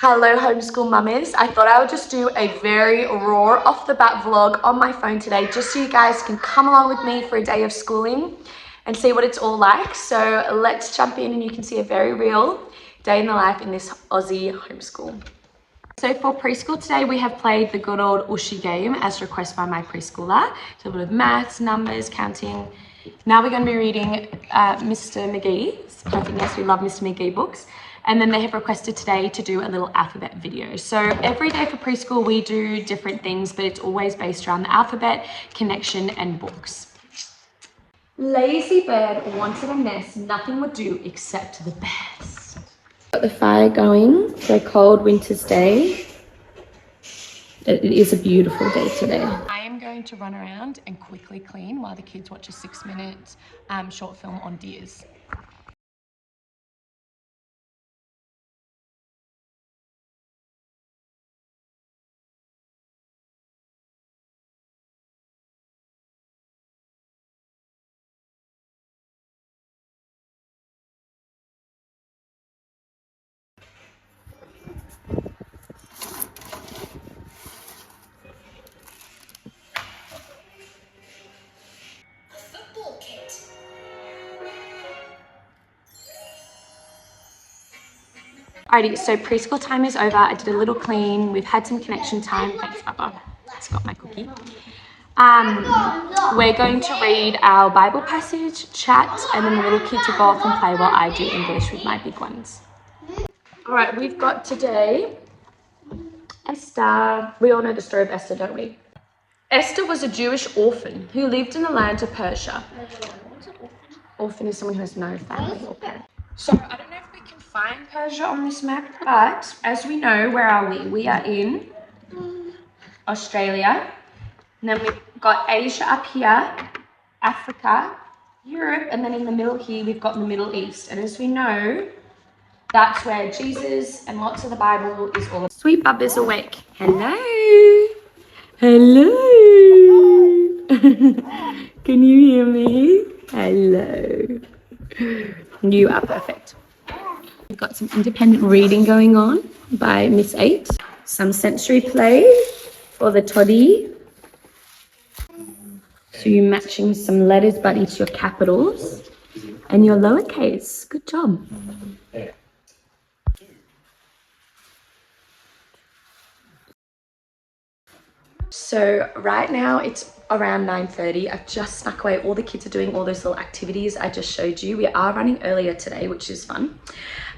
Hello homeschool mummies. I thought I would just do a very raw off the bat vlog on my phone today just so you guys can come along with me for a day of schooling and see what it's all like. So let's jump in and you can see a very real day in the life in this Aussie homeschool. So for preschool today we have played the good old Ushi game as requested by my preschooler. So a bit of maths, numbers, counting. Now we're going to be reading Mr. McGee's Perfect Yes, we love Mr. McGee books. And then they have requested today to do a little alphabet video. So every day for preschool, we do different things, but it's always based around the alphabet, connection, and books. Lazy bird wanted a nest. Nothing would do except the best. Got the fire going for a cold winter's day. It is a beautiful day today. I am going to run around and quickly clean while the kids watch a 6-minute short film on deers. Alrighty, so preschool time is over. I did a little clean. We've had some connection time. Thanks, Papa. It's got my cookie. We're going to read our Bible passage, chat, and then the little kids will go off and play while I do English with my big ones. Alright, we've got today Esther. We all know the story of Esther, don't we? Esther was a Jewish orphan who lived in the land of Persia. Orphan is someone who has no family or parent. So I don't know if we can find Persia on this map, but as we know, where are we? We are in Australia, and then we've got Asia up here, Africa, Europe, and then in the middle here, we've got the Middle East. And as we know, that's where Jesus and lots of the Bible is all. Sweet Bubba's awake. Hello. Hello. Can you hear me? Hello. You are perfect. We've got some independent reading going on by Miss 8. Some sensory play for the toddy. So you're matching some letters but into your capitals and your lowercase. Good job. So right now it's around 9:30. I've just snuck away. All the kids are doing all those little activities I just showed you. We are running earlier today, which is fun.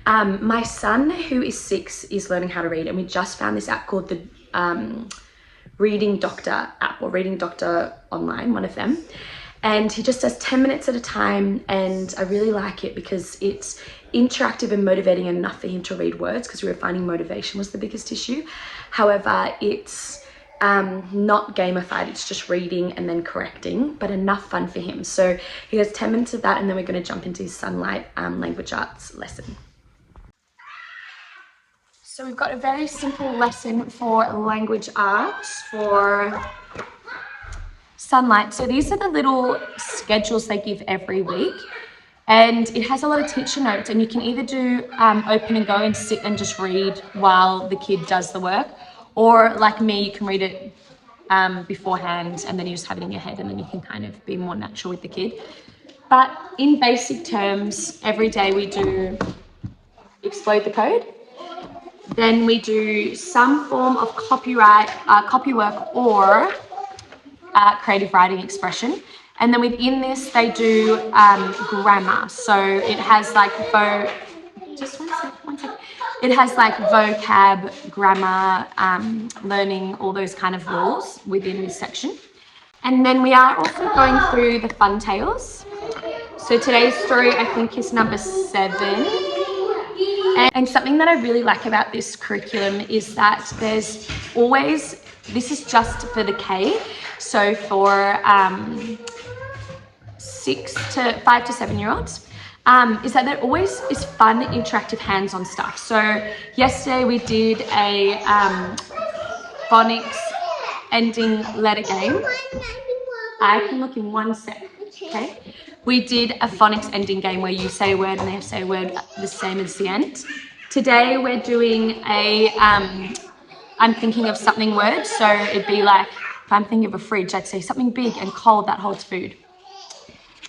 My son, who is 6, is learning how to read, and we just found this app called the Reading Doctor app, or Reading Doctor Online, one of them. And he just does 10 minutes at a time, and I really like it because it's interactive and motivating enough for him to read words, because we were finding motivation was the biggest issue. However, it's not gamified, it's just reading and then correcting, but enough fun for him. So he has 10 minutes of that, and then we're going to jump into his Sonlight Language Arts lesson. So we've got a very simple lesson for language arts for Sonlight. So these are the little schedules they give every week, and it has a lot of teacher notes, and you can either do open and go and sit and just read while the kid does the work, or like me, you can read it beforehand and then you just have it in your head, and then you can kind of be more natural with the kid. But in basic terms, every day we do explode the code. Then we do some form of copywork or creative writing expression. And then within this, they do grammar. So it has like It has like vocab, grammar, learning, all those kind of rules within this section. And then we are also going through the fun tales. So today's story, I think, is number 7. And something that I really like about this curriculum is that there's always, this is just for the K. So for 5 to 7-year-olds. Is that there always is fun, interactive, hands-on stuff. So yesterday we did a phonics ending letter game. I can look in 1 sec, okay? We did a phonics ending game where you say a word and they have to say a word the same as the end. Today we're doing a, I'm thinking of something word. So it'd be like, if I'm thinking of a fridge, I'd say something big and cold that holds food.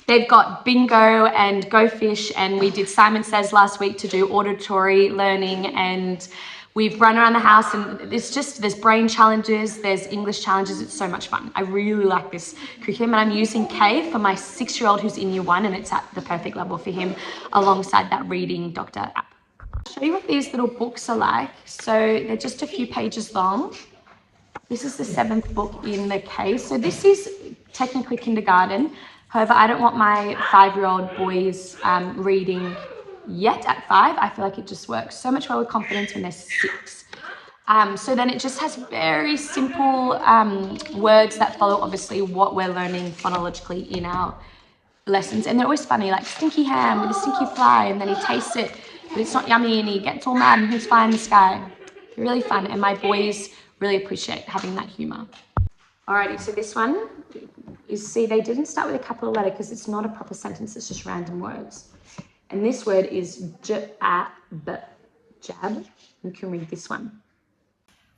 They've got bingo and go fish, and we did Simon Says last week to do auditory learning, and we've run around the house, and there's brain challenges, there's English challenges. It's so much fun. I really like this curriculum, and I'm using Kay for my 6-year-old who's in year 1, and it's at the perfect level for him alongside that reading doctor app. I'll show you what these little books are like. So they're just a few pages long. This is the 7th book in the case. So this is technically kindergarten. However, I don't want my 5-year-old boys reading yet at 5. I feel like it just works so much well with confidence when they're 6. So then it just has very simple words that follow obviously what we're learning phonologically in our lessons. And they're always funny, like stinky ham with a stinky fly, and then he tastes it, but it's not yummy, and he gets all mad and he's fly in the sky. They're really fun, and my boys really appreciate having that humor. Alrighty, so this one is, see, they didn't start with a capital letter because it's not a proper sentence, it's just random words. And this word is jab. You can read this one.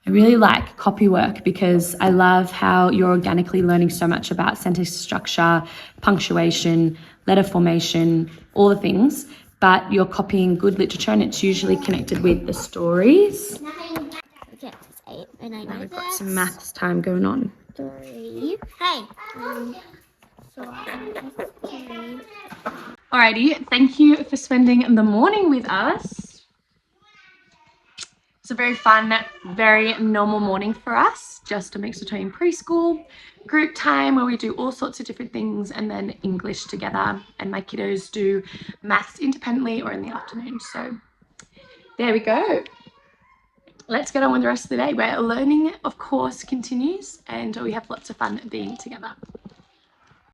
I really like copy work because I love how you're organically learning so much about sentence structure, punctuation, letter formation, all the things, but you're copying good literature, and it's usually connected with the stories. Okay, it's 8 and I know We've got some maths time going on. 3. Hey. So, 3. Alrighty, thank you for spending the morning with us. It's a very fun, very normal morning for us. Just a mix between preschool, group time where we do all sorts of different things, and then English together. And my kiddos do maths independently or in the afternoon. So there we go. Let's get on with the rest of the day where learning, of course, continues, and we have lots of fun being together.